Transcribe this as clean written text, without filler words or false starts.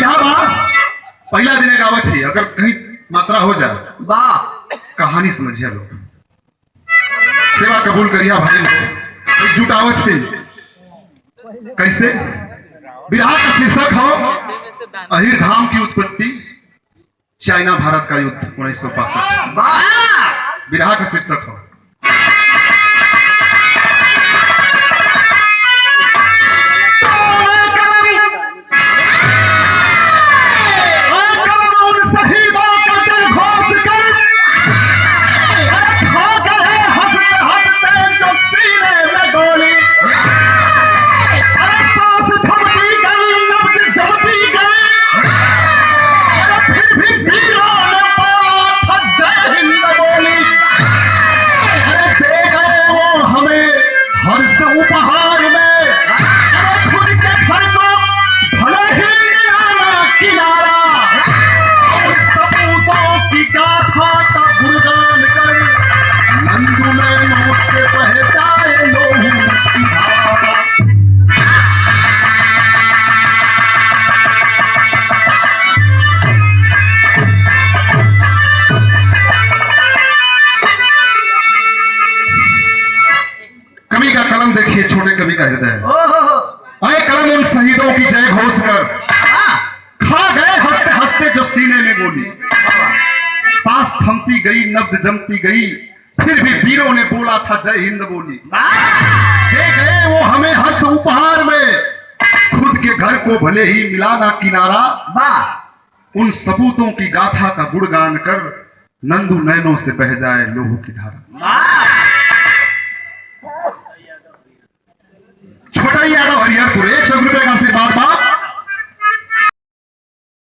बिरहा बा पहला दिन गावत ही, अगर कहीं मात्रा हो जाए वाह कहानी समझिए लोग, सेवा कबूल करिया भाई लोग, एकजुट आवत थी। कैसे? बिरहा का शीर्षक हो अहिर धाम की उत्पत्ति, चाइना भारत का युद्ध 1965। वाह बिरहा का शीर्षक हो उपहार में खुद के घर को भले ही मिलाना किनारा, और सपूतों की गाथा का गुणगान कर नंदू नैनों से बह जाए लोहू की धारा। कवि का कलम देखिए, छोटे कवि का हृदय। आए कलम उन शहीदों की जय घोष कर, खा गए हंसते हंसते जो सीने में गोली, सांस थमती गई नब्ज जमती गई, फिर भी वीरों ने बोला था जय हिंद बोली। दे गए वो हमें हर्ष उपहार में, खुद के घर को भले ही मिलाना किनारा, उन सपूतों की गाथा का गुणगान कर नंदू नैनों से बह जाए लोहू की धारा। छोटा यादव हरिहरपुर 100 रुपए का आशीर्वाद